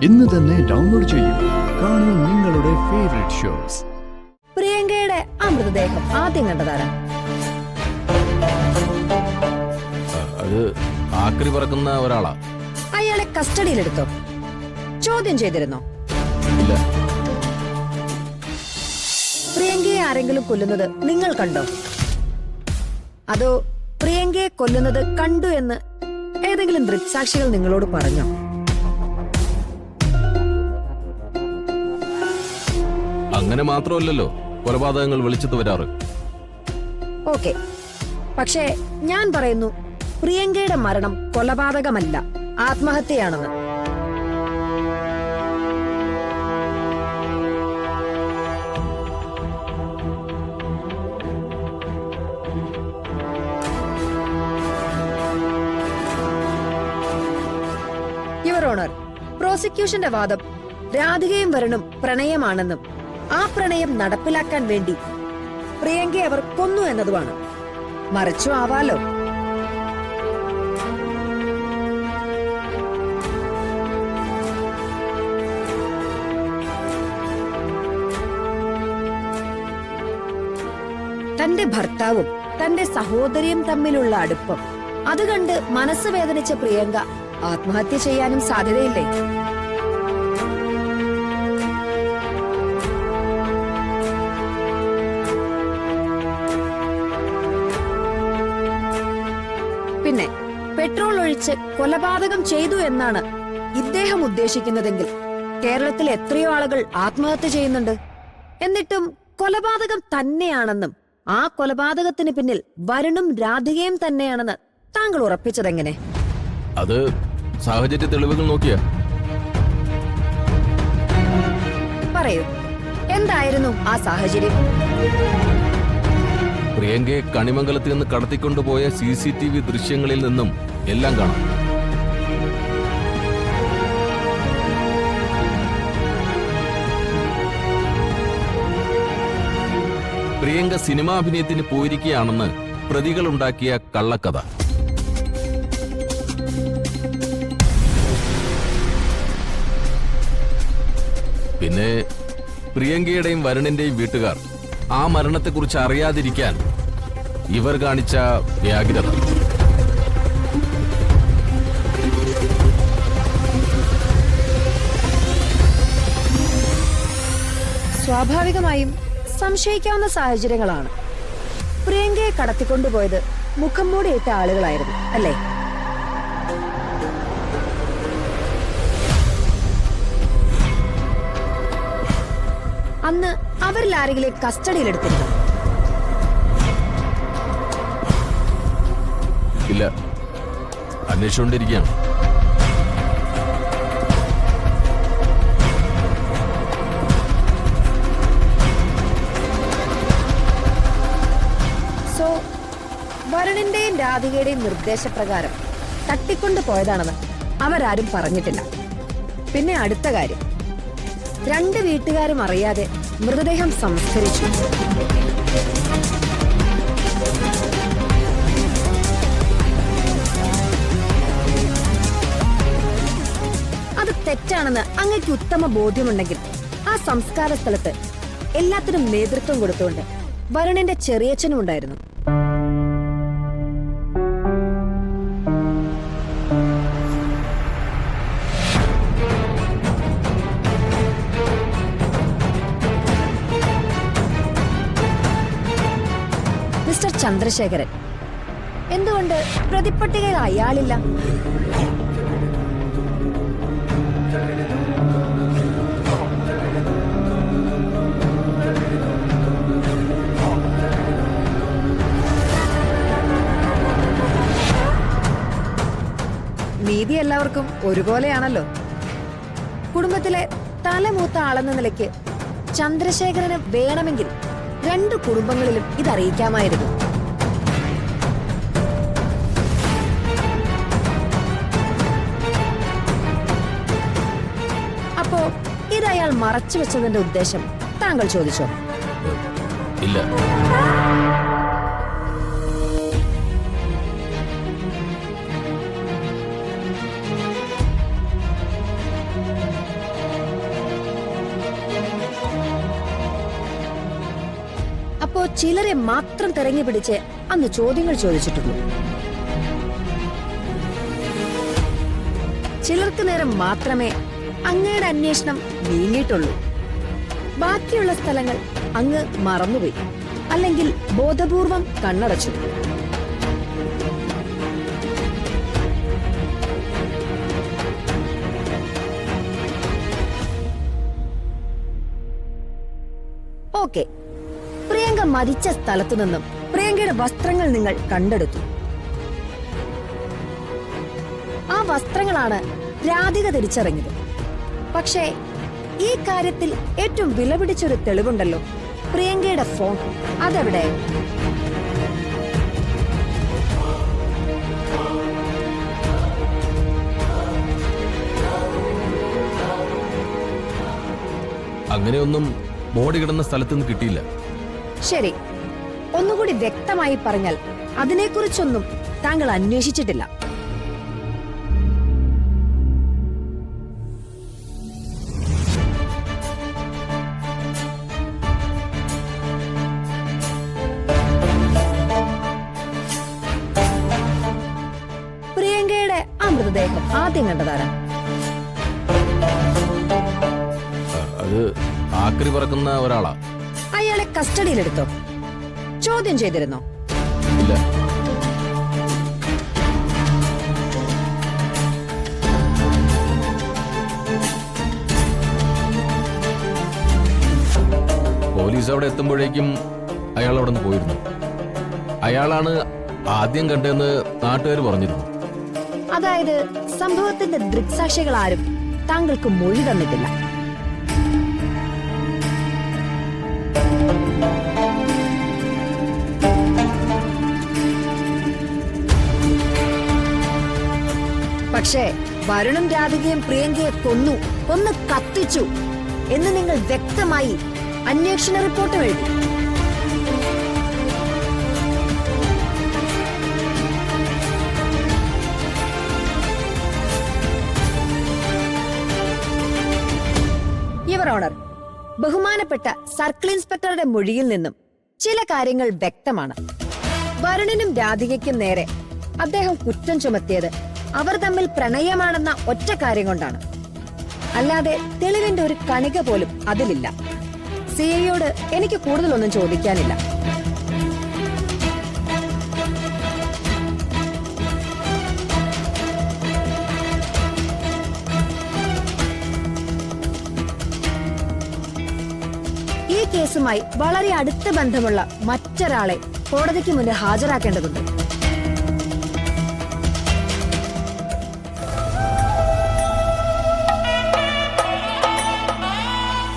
ഇന്ന് തന്നെ ഡൗൺലോഡ് ചെയ്യൂ. കാണൂ നിങ്ങളുടെ ഫേവറേറ്റ് ഷോസ്. പ്രിയങ്കയുടെ ആ മൃതദേഹം ആദ്യം കണ്ടതാരാ? അത് ആക്രി പറക്കുന്ന ഒരാളാ. അയാളെ കസ്റ്റഡിയിലെടുത്തോ? ചോദ്യം ചെയ്തിരുന്നോ? ഇല്ല. പ്രിയങ്കയെ ആരെങ്കിലും കൊല്ലുന്നത് നിങ്ങൾ കണ്ടോ? അതോ പ്രിയങ്കയെ കൊല്ലുന്നത് കണ്ടു എന്ന് ഏതെങ്കിലും ദൃക്സാക്ഷികൾ നിങ്ങളോട് പറഞ്ഞോ? അങ്ങനെ മാത്രമല്ലല്ലോ കൊലപാതകങ്ങൾ വെളിച്ചത്ത് വരാറ്. ഓക്കെ, പക്ഷേ ഞാൻ പറയുന്നു പ്രിയങ്കയുടെ മരണം കൊലപാതകമല്ല, ആത്മഹത്യയാണെന്ന്. യുവർ ഓണർ, പ്രോസിക്യൂഷന്റെ വാദം രാധികയും വരണും പ്രണയമാണെന്നും ആ പ്രണയം നടപ്പിലാക്കാൻ വേണ്ടി പ്രിയങ്കയെ അവർ കൊന്നു എന്നതുമാണ്. മറിച്ചു ആവാലോ. തന്റെ ഭർത്താവും തന്റെ സഹോദരിയും തമ്മിലുള്ള അടുപ്പം അത് കണ്ട് മനസ്സ് വേദനിച്ച പ്രിയങ്ക ആത്മഹത്യ ചെയ്യാനും സാധ്യതയില്ലേ? പിന്നെ പെട്രോൾ ഒഴിച്ച് കൊലപാതകം ചെയ്തു എന്നാണ് ഇദ്ദേഹം ഉദ്ദേശിക്കുന്നതെങ്കിൽ കേരളത്തിൽ എത്രയോ ആളുകൾ ആത്മഹത്യ ചെയ്യുന്നുണ്ട്. എന്നിട്ടും കൊലപാതകം തന്നെയാണെന്നും ആ കൊലപാതകത്തിന് പിന്നിൽ വരുണും രാധികയും തന്നെയാണെന്ന് താങ്കൾ ഉറപ്പിച്ചതെങ്ങനെ? അത് സാഹചര്യ തെളിവുകൾ നോക്കിയാ. പറയൂ, എന്തായിരുന്നു ആ സാഹചര്യം? പ്രിയങ്കയെ കണിമംഗലത്ത് നിന്ന് കടത്തിക്കൊണ്ടുപോയ CCTV ദൃശ്യങ്ങളിൽ നിന്നും എല്ലാം കാണാം. പ്രിയങ്ക സിനിമാഭിനയത്തിന് പോയിരിക്കുകയാണെന്ന് പ്രതികളുണ്ടാക്കിയ കള്ളക്കഥ. പിന്നെ പ്രിയങ്കയുടെയും വരുണിന്റെയും വീട്ടുകാർ ആ മരണത്തെക്കുറിച്ച് അറിയാതിരിക്കാൻ ഇവർ കാണിച്ച വ്യാഗ്രത. സ്വാഭാവികമായും സംശയിക്കാവുന്ന സാഹചര്യങ്ങളാണ്. പ്രിയങ്കയെ കടത്തിക്കൊണ്ടുപോയത് മുഖം മൂടിയിട്ട ആളുകളായിരുന്നു അല്ലേ? അന്ന് അവരിൽ ആരെങ്കിലും കസ്റ്റഡിയിലെടുത്തിരുന്നു? ഇല്ല, അന്വേഷിച്ചുകൊണ്ടിരിക്കുകയാണ്. സോ വരുണിന്റെയും രാധികയുടെയും നിർദ്ദേശപ്രകാരം തട്ടിക്കൊണ്ടു പോയതാണെന്ന് അവരാരും പറഞ്ഞിട്ടില്ല. പിന്നെ അടുത്ത കാര്യം, രണ്ട് വീട്ടുകാരും അറിയാതെ മൃതദേഹം സംസ്കരിച്ചു. അത് തെറ്റാണെന്ന് അങ്ങേക്ക് ഉത്തമ ബോധ്യമുണ്ടെങ്കിൽ ആ സംസ്കാര സ്ഥലത്ത് എല്ലാത്തിനും നേതൃത്വം കൊടുത്തുകൊണ്ട് വരുണിന്റെ ചെറിയച്ഛനും ഉണ്ടായിരുന്നു. മിസ്റ്റർ ചന്ദ്രശേഖരൻ, എന്തുകൊണ്ട് പ്രതിപ്പട്ടികയിൽ അയാളില്ല? നീതി എല്ലാവർക്കും ഒരുപോലെയാണല്ലോ. കുടുംബത്തിലെ തലമൂത്ത ആളെന്ന നിലയ്ക്ക് ചന്ദ്രശേഖരന് വേണമെങ്കിൽ രണ്ട് കുടുംബങ്ങളിലും ഇതറിയിക്കാമായിരുന്നു. അപ്പോ ഇതയാൾ മറച്ചുവെച്ചതിന്റെ ഉദ്ദേശം താങ്കൾ ചോദിച്ചോ? ഇല്ല. ചിലരെ മാത്രം തെരഞ്ഞു പിടിച്ച് അന്ന് ചോദ്യങ്ങൾ ചോദിച്ചിട്ടുള്ളൂ? ചിലർക്ക് നേരെ മാത്രമേ അങ്ങയുടെ അന്വേഷണം നീങ്ങിയിട്ടുള്ളൂ. ബാക്കിയുള്ള സ്ഥലങ്ങൾ അങ്ങ് മറന്നുപോയി, അല്ലെങ്കിൽ ബോധപൂർവം കണ്ണടച്ചു. ഓക്കെ, പ്രിയങ്ക മരിച്ച സ്ഥലത്തു നിന്നും പ്രിയങ്കയുടെ വസ്ത്രങ്ങൾ നിങ്ങൾ കണ്ടെടുത്തു. ആ വസ്ത്രങ്ങളാണ് രാധിക തിരിച്ചറിഞ്ഞത്. പക്ഷേ ഈ കാര്യത്തിൽ ഏറ്റവും വിലപിടിച്ചൊരു തെളിവുണ്ടല്ലോ, പ്രിയങ്കയുടെ ഫോൺ. അതെവിടെ? അങ്ങനെയൊന്നും ബോഡി കിടന്ന സ്ഥലത്ത് നിന്ന് കിട്ടിയില്ല. ശരി, ഒന്നുകൂടി വ്യക്തമായി പറഞ്ഞാൽ അതിനെക്കുറിച്ചൊന്നും താങ്കൾ അന്വേഷിച്ചിട്ടില്ല. പ്രിയങ്കയുടെ ആ മൃതദേഹം ആദ്യം കണ്ടതാരാ? അത് ആക്രി പറക്കുന്ന ഒരാളാ. അയാളെ കസ്റ്റഡിയിലെടുത്തോ? ചോദ്യം ചെയ്തിരുന്നോ? ഇല്ല. പോലീസ് അവിടെ എത്തുമ്പോഴേക്കും അയാൾ അവിടെ നിന്ന് പോയിരുന്നു. അയാളാണ് ആദ്യം കണ്ടതെന്ന് നാട്ടുകാർ പറഞ്ഞിരുന്നു. അതായത് സംഭവത്തിന്റെ ദൃക്സാക്ഷികൾ ആരും താങ്കൾക്ക് മൊഴി തന്നിട്ടില്ല. പക്ഷേ വരുണും രാധികയും പ്രിയങ്കയെ കൊന്ന് കത്തിച്ചു എന്ന് നിങ്ങൾ വ്യക്തമായി അന്വേഷണ റിപ്പോർട്ട് എഴുതി. യുവർ ഓണർ, ബഹുമാനപ്പെട്ട സർക്കിൾ ഇൻസ്പെക്ടറുടെ മൊഴിയിൽ നിന്നും ചില കാര്യങ്ങൾ വ്യക്തമാണ്. വരുണിനും രാധികയ്ക്കും നേരെ അദ്ദേഹം കുറ്റം ചുമത്തിയത് അവർ തമ്മിൽ പ്രണയമാണെന്ന ഒറ്റ കാര്യം കൊണ്ടാണ്. അല്ലാതെ തെളിവിന്റെ ഒരു കണിക പോലും അതിലില്ല. സിഐയോട് എനിക്ക് കൂടുതലൊന്നും ചോദിക്കാനില്ല. ഈ കേസുമായി വളരെ അടുത്ത ബന്ധമുള്ള മറ്റൊരാളെ കോടതിക്ക് മുന്നിൽ ഹാജരാക്കേണ്ടതുണ്ട്.